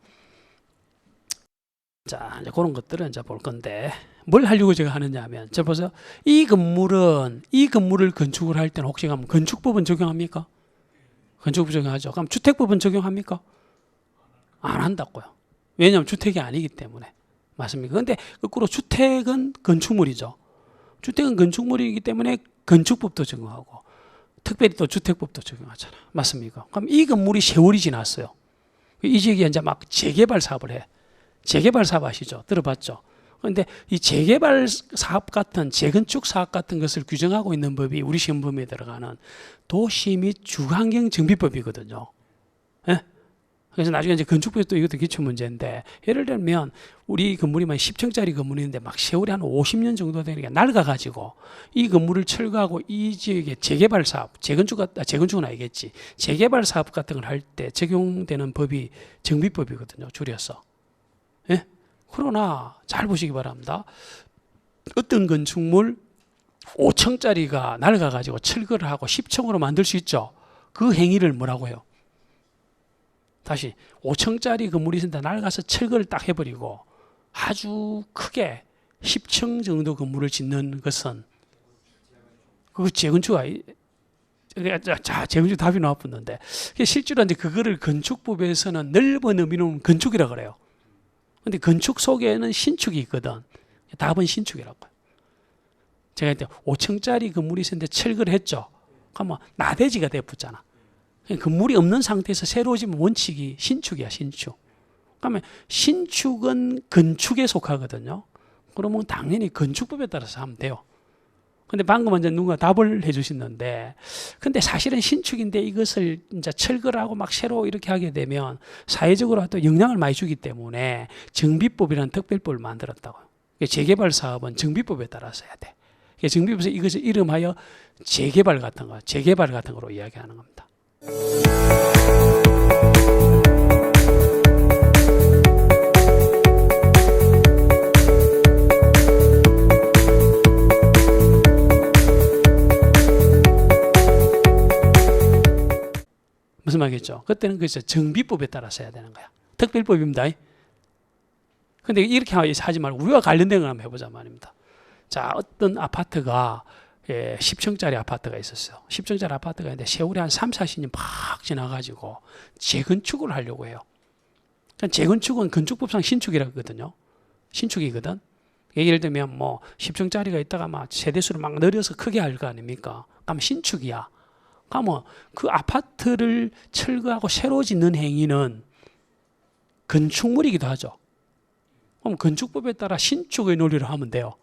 자, 이제 그런 것들은 이제 볼 건데, 뭘 하려고 제가 하느냐 하면, 저 보세요. 이 건물을 건축을 할 때는 혹시 그럼 건축법은 적용합니까? 건축법 적용하죠. 그럼 주택법은 적용합니까? 안 한다고요. 왜냐하면 주택이 아니기 때문에. 맞습니까? 그런데 거꾸로 주택은 건축물이죠. 주택은 건축물이기 때문에 건축법도 적용하고, 특별히 또 주택법도 적용하잖아. 맞습니까? 그럼 이 건물이 세월이 지났어요. 이 지역에 이제 막 재개발 사업을 해. 재개발 사업 아시죠? 들어봤죠? 그런데 이 재개발 사업 같은 재건축 사업 같은 것을 규정하고 있는 법이 우리 시험범위에 들어가는 도시 및 주환경 정비법이거든요. 예? 그래서 나중에 이제 건축법도 이것도 기출 문제인데, 예를 들면 우리 건물이 만 10층짜리 건물인데 막 세월이 한 50년 정도 되니까 낡아가지고 이 건물을 철거하고 이 지역에 재개발 사업, 재건축은 아니겠지. 재개발 사업 같은 걸 할 때 적용되는 법이 정비법이거든요. 줄여서. 예? 그러나 잘 보시기 바랍니다. 어떤 건축물 5층짜리가 낡아가지고 철거를 하고 10층으로 만들 수 있죠. 그 행위를 뭐라고 해요? 다시 5층짜리 건물이 있는데 낡아서 철거를 딱 해버리고 아주 크게 10층 정도 건물을 짓는 것은 그거 재건축 자, 재건축 답이 나왔었는데 실제로 이제 그거를 건축법에서는 넓은 의미로는 건축이라 그래요. 근데 건축 속에는 신축이 있거든. 답은 신축이라고. 제가 이때 5층짜리 건물이 있었는데 철거를 했죠. 그러면 나대지가 돼붙잖아. 건물이 없는 상태에서 새로 지면 원칙이 신축이야, 신축. 그러면 신축은 건축에 속하거든요. 그러면 당연히 건축법에 따라서 하면 돼요. 근데 방금 이제 누가 답을 해주셨는데, 근데 사실은 신축인데 이것을 이제 철거를 하고 막 새로 이렇게 하게 되면 사회적으로 또 영향을 많이 주기 때문에 정비법이라는 특별법을 만들었다고요. 재개발 사업은 정비법에 따라서 해야 돼. 정비법에서 이것을 이름하여 재개발 같은 거, 재개발 같은 거로 이야기하는 겁니다. 무슨 말이겠죠? 그때는 그래서 정비법에 따라서 해야 되는 거야. 특별법입니다. 근데 이렇게 하지 말고 우리가 관련된 걸 한번 해보자 말입니다. 자, 어떤 아파트가 10층짜리 아파트가 있었어요. 10층짜리 아파트가 있는데 세월이 한 3, 40년 팍 지나가지고 재건축을 하려고 해요. 재건축은 건축법상 신축이라고 하거든요. 신축이거든. 예를 들면 뭐 10층짜리가 있다가 막 세대수를 막 늘려서 크게 할 거 아닙니까? 그러면 신축이야. 그러면 그 아파트를 철거하고 새로 짓는 행위는 건축물이기도 하죠. 그럼 건축법에 따라 신축의 논리를 하면 돼요.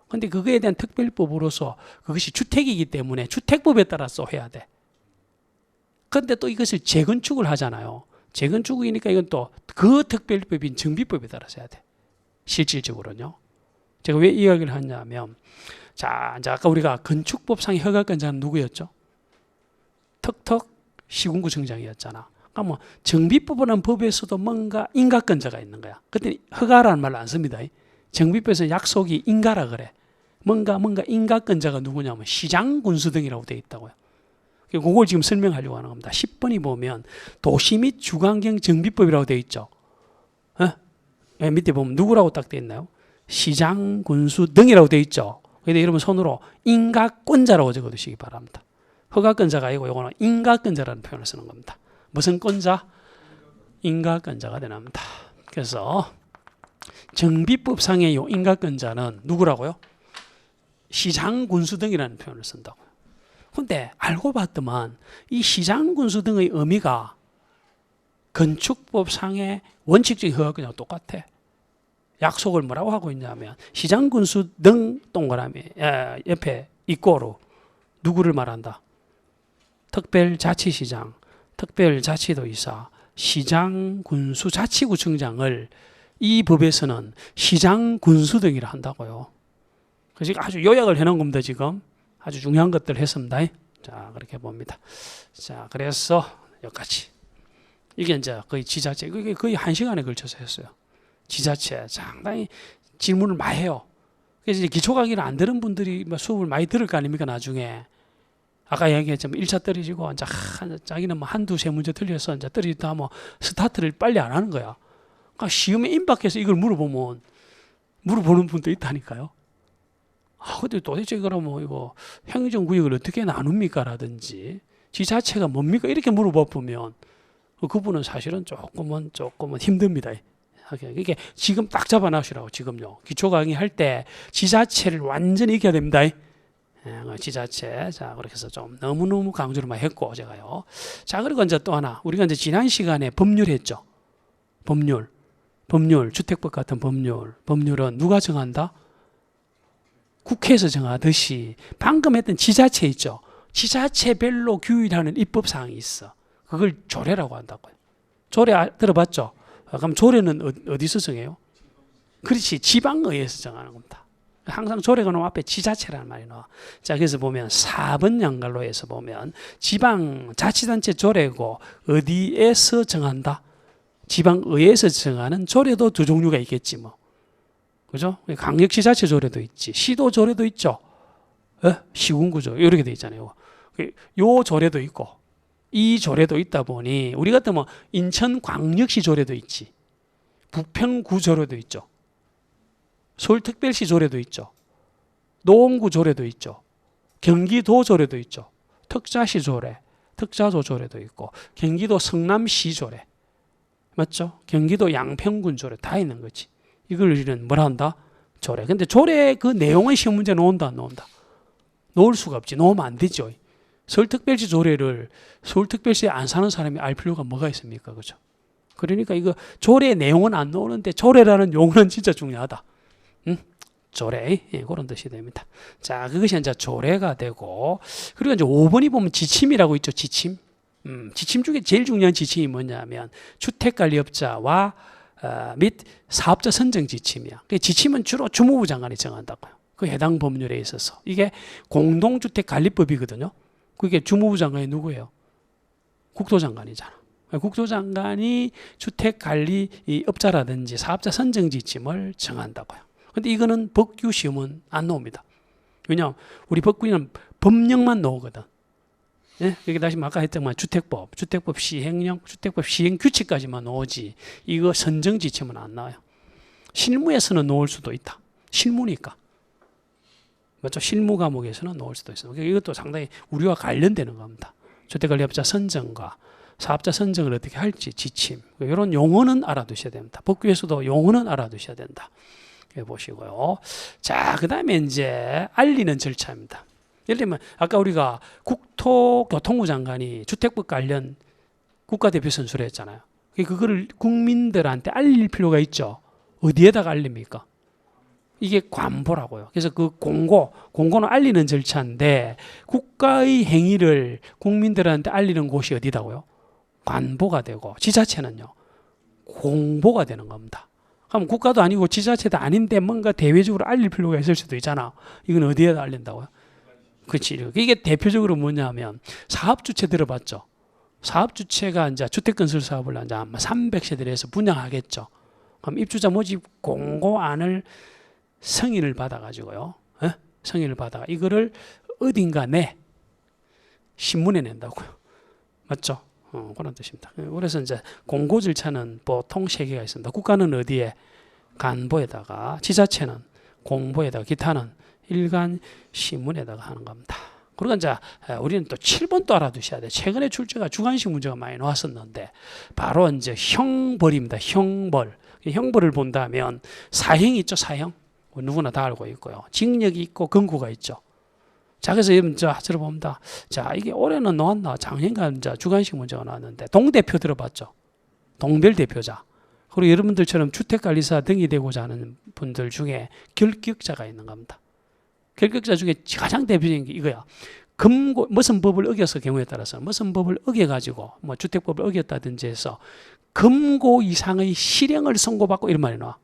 근데 그거에 대한 특별법으로서 그것이 주택이기 때문에 주택법에 따라서 해야 돼. 근데 또 이것을 재건축을 하잖아요. 재건축이니까 이건 또 그 특별법인 정비법에 따라서 해야 돼. 실질적으로는요. 제가 왜 이 이야기를 하냐면, 자, 이제 아까 우리가 건축법상의 허가권자는 누구였죠? 턱턱 시군구청장이었잖아. 그러면 정비법이라는 법에서도 뭔가 인가권자가 있는 거야. 그때 허가라는 말을 안 씁니다. 정비법에서 약속이 인가라 그래. 뭔가 인가권자가 누구냐면 시장, 군수 등이라고 되어 있다고요. 그걸 지금 설명하려고 하는 겁니다. 10번이 보면 도시 및 주관경 정비법이라고 되어 있죠. 밑에 보면 누구라고 딱 되어 있나요? 시장, 군수 등이라고 되어 있죠. 그런데 여러분 손으로 인가권자라고 적어두시기 바랍니다. 허가권자가 아니고 이거는 인가권자라는 표현을 쓰는 겁니다. 무슨 권자? 인가권자가 되납니다. 그래서 정비법상의 이 인가권자는 누구라고요? 시장, 군수 등이라는 표현을 쓴다고요. 그런데 알고 봤더만 이 시장, 군수 등의 의미가 건축법상의 원칙적인 허가권자와 똑같아. 약속을 뭐라고 하고 있냐면 시장, 군수 등 동그라미 옆에 이꼬로 누구를 말한다? 특별자치시장, 특별자치도의사, 시장, 군수, 자치구청장을 이 법에서는 시장, 군수 등이라 한다고요. 그래서 아주 요약을 해놓은 겁니다. 지금 아주 중요한 것들을 했습니다. 자, 그렇게 봅니다. 자, 그래서 여기까지. 이게 이제 거의 지자체, 그게 거의 1시간에 걸쳐서 했어요. 지자체 상당히 질문을 많이 해요. 그래서 이제 기초 강의를 안 들은 분들이 수업을 많이 들을 거 아닙니까? 나중에 아까 얘기했지만 1차 떨어지고 이제 자기는 뭐 한두 세 문제 틀려서 이제 떨어지다 뭐 스타트를 빨리 안 하는 거야. 그러니까 시험에 임박해서 이걸 물어보는 분도 있다니까요. 근데 도대체 그러면 이거 행정구역을 어떻게 나눕니까? 라든지 지자체가 뭡니까? 이렇게 물어보면 그분은 사실은 조금은 힘듭니다. 이게 지금 딱 잡아놔시라고. 지금요 기초 강의 할 때 지자체를 완전히 익혀야 됩니다. 지자체. 자, 그렇게 해서 좀 너무너무 강조를 많이 했고 제가요. 자, 그리고 이제 또 하나, 우리가 이제 지난 시간에 법률 했죠. 법률 주택법 같은 법률은 누가 정한다? 국회에서 정하듯이 방금 했던 지자체 있죠. 지자체별로 규율하는 입법사항이 있어. 그걸 조례라고 한다고요. 조례 들어봤죠? 그럼 조례는 어디서 정해요? 그렇지, 지방의회에서 정하는 겁니다. 항상 조례가 나오면 앞에 지자체라는 말이 나와. 자, 그래서 보면 4번 양갈로에서 보면 지방자치단체 조례고 어디에서 정한다? 지방의회에서 정하는 조례도 두 종류가 있겠지 뭐. 그죠? 강력지자체 조례도 있지, 시도 조례도 있죠. 시군구조 이렇게 돼 있잖아요. 요 조례도 있고, 이 조례도 있다 보니 우리 같은 뭐 인천광역시 조례도 있지, 부평구 조례도 있죠, 서울특별시 조례도 있죠, 노원구 조례도 있죠, 경기도 조례도 있죠, 특자시 조례, 특자도 조례도 있고, 경기도 성남시 조례, 맞죠? 경기도 양평군 조례 다 있는 거지. 이걸 우리는 뭐라 한다? 조례. 근데 조례 그 내용의 시험 문제 놓은다, 안 놓은다? 놓을 수가 없지. 놓으면 안 되죠. 서울특별시 조례를 서울특별시에 안 사는 사람이 알 필요가 뭐가 있습니까? 그죠? 그러니까 이거 조례 내용은 안 나오는데 조례라는 용어는 진짜 중요하다. 응? 조례. 예, 그런 뜻이 됩니다. 자, 그것이 이제 조례가 되고, 그리고 이제 5번이 보면 지침이라고 있죠. 지침. 지침 중에 제일 중요한 지침이 뭐냐면 주택관리업자와 및 사업자 선정 지침이야. 그 지침은 주로 주무부 장관이 정한다고요. 그 해당 법률에 있어서. 이게 공동주택관리법이거든요. 그게 주무부 장관이 누구예요? 국토장관이잖아. 국토장관이 주택관리업자라든지 사업자 선정 지침을 정한다고요. 근데 이거는 법규 시험은 안 나옵니다. 왜냐하면 우리 법규는 법령만 나오거든. 예? 여기 다시 아까 했던 주택법 시행령, 주택법 시행 규칙까지만 나오지, 이거 선정 지침은 안 나와요. 실무에서는 나올 수도 있다. 실무니까. 맞죠? 실무 과목에서는 나올 수도 있어요. 이것도 상당히 우리와 관련되는 겁니다. 주택관리업자 선정과 사업자 선정을 어떻게 할지 지침, 이런 용어는 알아두셔야 됩니다. 법규에서도 용어는 알아두셔야 된다. 보시고요. 자, 그 다음에 이제 알리는 절차입니다. 예를 들면 아까 우리가 국토교통부 장관이 주택법 관련 국가대표 선수를 했잖아요. 그거를 국민들한테 알릴 필요가 있죠. 어디에다가 알립니까? 이게 관보라고요. 그래서 그 공고는 알리는 절차인데, 국가의 행위를 국민들한테 알리는 곳이 어디다고요? 관보가 되고, 지자체는요 공보가 되는 겁니다. 그럼 국가도 아니고 지자체도 아닌데 뭔가 대외적으로 알릴 필요가 있을 수도 있잖아. 이건 어디에다 알린다고요? 그렇지. 이게 대표적으로 뭐냐면 사업주체 들어봤죠. 사업주체가 이제 주택건설 사업을 이제 아마 300세대를 해서 분양하겠죠. 그럼 입주자 모집 공고안을 승인을 받아가지고요. 승인을 받아가 이거를 어딘가 신문에 낸다고요. 맞죠? 그런 뜻입니다. 그래서 이제 공고 절차는 보통 3개가 있습니다. 국가는 어디에? 간보에다가, 지자체는 공보에다가, 기타는 일간 신문에다가 하는 겁니다. 그리고 이제 우리는 또 7번 또 알아두셔야 돼요. 최근에 출제가 주관식 문제가 많이 나왔었는데, 바로 이제 형벌입니다. 형벌. 형벌을 본다면 사형이 있죠. 사형. 누구나 다 알고 있고요. 징역이 있고 금고가 있죠. 자, 그래서 여러분 들어봅니다. 자, 이게 올해는 나왔나? 작년가 이제 주관식 문제가 나왔는데, 동대표 들어봤죠? 동별 대표자. 그리고 여러분들처럼 주택관리사 등이 되고자 하는 분들 중에 결격자가 있는 겁니다. 결격자 중에 가장 대표적인 게 이거야. 무슨 법을 어겨서 경우에 따라서 무슨 법을 어겨가지고 뭐 주택법을 어겼다든지 해서 금고 이상의 실형을 선고받고 이런 말이 나와.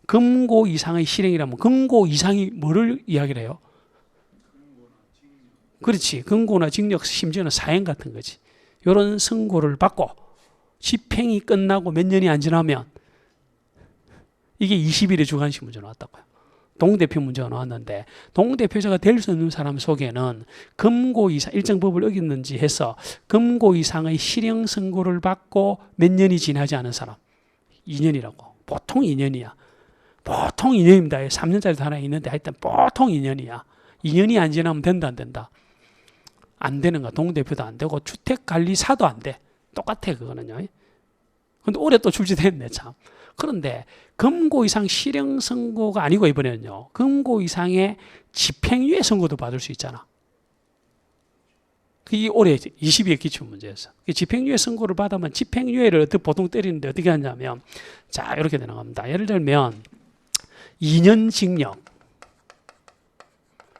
금고 이상의 실형이라면 금고 이상이 뭐를 이야기를 해요? 그렇지. 금고나 징역, 심지어는 사형 같은 거지. 이런 선고를 받고 집행이 끝나고 몇 년이 안 지나면, 이게 20일에 주관식 문제 나왔다고요. 동대표 문제가 나왔는데, 동대표자가 될 수 있는 사람 속에는 금고 이상, 일정 법을 어겼는지 해서 금고 이상의 실형 선고를 받고 몇 년이 지나지 않은 사람, 2년이라고. 보통 2년이야. 보통 2년입니다. 3년짜리도 하나 있는데 하여튼 보통 2년이야. 2년이 안 지나면 된다, 안 된다? 안 되는 거야. 동대표도 안 되고 주택관리사도 안 돼. 똑같아, 그거는요. 근데 올해 또 출제됐네, 참. 그런데 금고 이상 실형 선고가 아니고 이번에는요, 금고 이상의 집행유예 선고도 받을 수 있잖아. 그게 올해 22회 기출문제였어. 집행유예 선고를 받으면 집행유예를 보통 때리는데 어떻게 하냐면, 자, 이렇게 되는 겁니다. 예를 들면 2년 징역,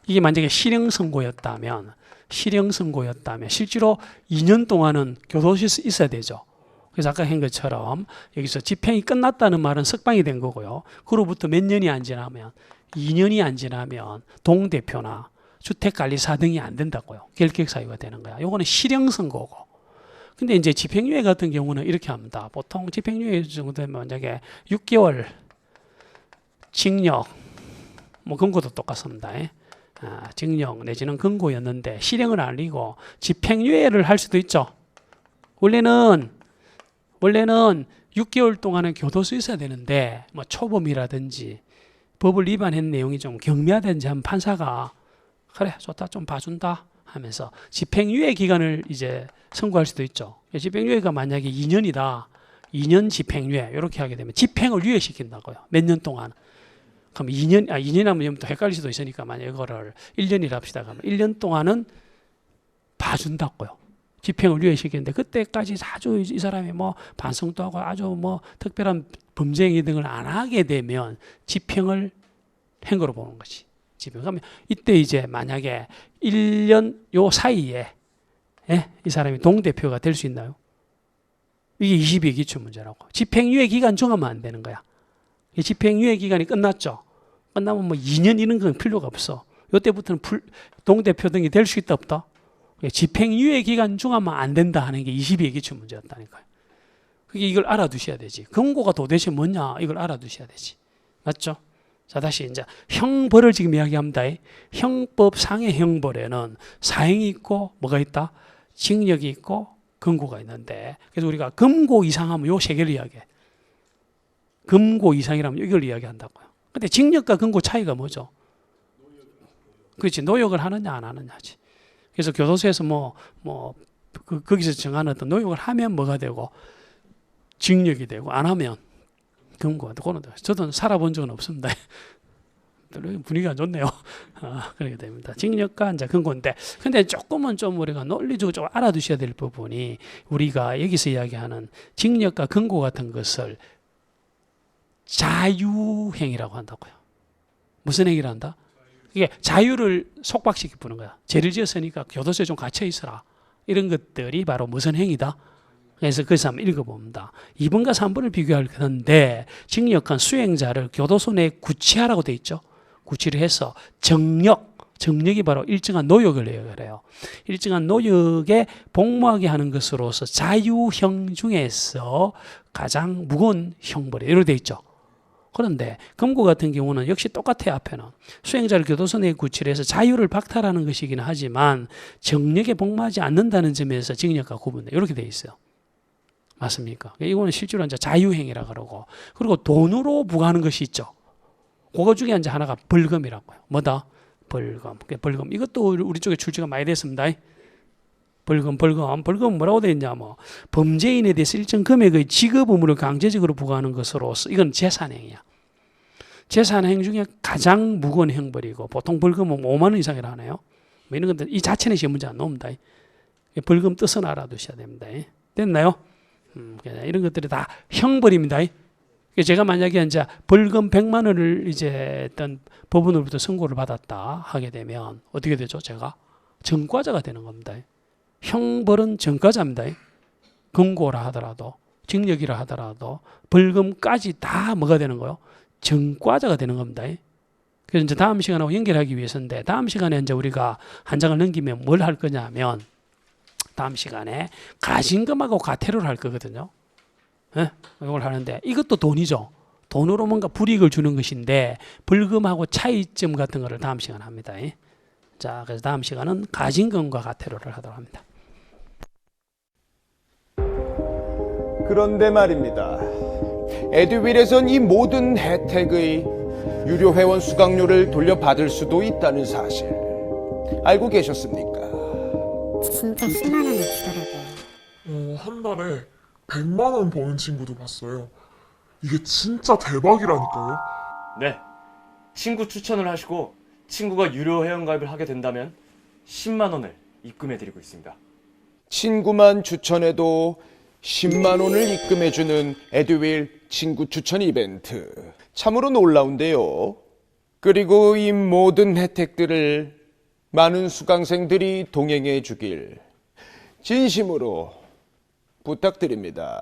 이게 만약에 실형 선고였다면 실제로 2년 동안은 교도소에 있어야 되죠. 그래서 아까 한 것처럼 여기서 집행이 끝났다는 말은 석방이 된 거고요. 그로부터 몇 년이 안 지나면, 2년이 안 지나면 동대표나 주택관리사 등이 안 된다고요. 결격 사유가 되는 거야. 요거는 실형 선고고. 근데 이제 집행유예 같은 경우는 이렇게 합니다. 보통 집행유예 정도 되면 만약에 6개월 징역, 뭐 금고도 똑같습니다. 징역 내지는 금고였는데 실형을 알리고 집행유예를 할 수도 있죠. 원래는 6개월 동안은 교도소에 있어야 되는데 뭐 초범이라든지 법을 위반한 내용이 좀 경미하든지 하면 판사가 그래 좋다 좀 봐준다 하면서 집행유예 기간을 이제 선고할 수도 있죠. 집행유예가 만약에 2년이다. 2년 집행유예 이렇게 하게 되면 집행을 유예시킨다고요. 몇 년 동안. 그럼 2년 하면 또 헷갈릴 수도 있으니까 만약 이거를 1년이라 합시다. 그러면 1년 동안은 봐준다고요. 집행을 유예시키는데 그때까지 아주 이 사람이 뭐 반성도 하고 아주 뭐 특별한 범죄 행위 등을 안 하게 되면 집행을 한 거로 보는 거지. 그러면 이때 이제 만약에 1년 요 사이에 이 사람이 동대표가 될 수 있나요? 이게 22의 기출 문제라고. 집행유예 기간 정하면 안 되는 거야. 집행유예 기간이 끝났죠. 끝나면 뭐 2년 이런 건 필요가 없어. 이때부터는 동대표 등이 될 수 있다 없다? 집행유예 기간 중하면 안 된다 하는 게 22의 기출 문제였다니까요. 그게 이걸 알아두셔야 되지. 금고가 도대체 뭐냐 이걸 알아두셔야 되지. 맞죠? 자, 다시 이제 형벌을 지금 이야기합니다. 형법상의 형벌에는 사형이 있고 뭐가 있다? 징역이 있고 금고가 있는데 그래서 우리가 금고 이상하면 요 세 개를 이야기해. 금고 이상이라면 이걸 이야기한다고요. 근데 징역과 금고 차이가 뭐죠? 그렇지. 노역을 하느냐 안 하느냐지. 그래서 교도소에서 거기서 정하는 어떤 노역을 하면 뭐가 되고 징역이 되고 안 하면 금고가 되고 저도 살아본 적은 없습니다. 분위기가 안 좋네요. 그렇게 됩니다. 징역과 이제 금고인데 근데 조금은 좀 우리가 논리적으로 좀 알아두셔야 될 부분이 우리가 여기서 이야기하는 징역과 금고 같은 것을 자유행위라고 한다고요. 무슨 행위를 한다? 이게 자유를 속박시켜 부는 거야. 죄를 지었으니까 교도소에 좀 갇혀 있어라. 이런 것들이 바로 무슨 행위다? 그래서 그래서 한번 읽어봅니다. 2번과 3번을 비교할 건데 징역한 수행자를 교도소 내에 구치하라고 돼 있죠. 구치를 해서 정력이 바로 일정한 노역을 해요. 일정한 노역에 복무하게 하는 것으로서 자유형 중에서 가장 무거운 형벌이 이렇게 돼 있죠. 그런데 금고 같은 경우는 역시 똑같아요. 앞에는 수행자를 교도소 내에 구치를 해서 자유를 박탈하는 것이긴 하지만 정력에 복무하지 않는다는 점에서 징역과 구분돼 이렇게 돼 있어요. 맞습니까? 이거는 실제로 이제 자유행위라 그러고 그리고 돈으로 부과하는 것이 있죠. 그거 중에 이제 하나가 벌금이라고요. 뭐다? 벌금. 이것도 우리 쪽에 출제가 많이 됐습니다. 벌금 뭐라고 되어 있냐? 범죄인에 대해서 일정 금액의 지급 의무를 강제적으로 부과하는 것으로서 이건 재산행위야. 재산행 중에 가장 무거운 형벌이고 보통 벌금은 5만 원 이상이라 하네요. 이런 것들 이 자체는 시험 문제 안 나옵니다. 벌금 뜻은 알아두셔야 됩니다. 됐나요? 이런 것들이 다 형벌입니다. 제가 만약에 이제 벌금 100만 원을 이제 어떤 법원으로부터 선고를 받았다 하게 되면 어떻게 되죠? 제가 전과자가 되는 겁니다. 형벌은 전과자입니다. 금고라 하더라도 징역이라 하더라도 벌금까지 다 뭐가 되는 거요? 전과자가 되는 겁니다. 그래서 이제 다음 시간하고 연결하기 위해서인데 다음 시간에 이제 우리가 한 장을 넘기면 뭘 할 거냐면 다음 시간에 가진금하고 과태료를 할 거거든요. 이걸 하는데 이것도 돈이죠. 돈으로 뭔가 불이익을 주는 것인데 벌금하고 차이점 같은 거를 다음 시간에 합니다. 자, 그래서 다음 시간은 가진금과 과태료를 하도록 합니다. 그런데 말입니다. 에듀윌에선 이 모든 혜택의 유료 회원 수강료를 돌려받을 수도 있다는 사실 알고 계셨습니까? 진짜 10만 원을 주더라고요. 한 달에 100만 원 버는 친구도 봤어요. 이게 진짜 대박이라니까요. 네, 친구 추천을 하시고 친구가 유료 회원가입을 하게 된다면 10만 원을 입금해드리고 있습니다. 친구만 추천해도 10만 원을 입금해주는 에듀윌 친구 추천 이벤트. 참으로 놀라운데요. 그리고 이 모든 혜택들을 많은 수강생들이 동행해 주길 진심으로 부탁드립니다.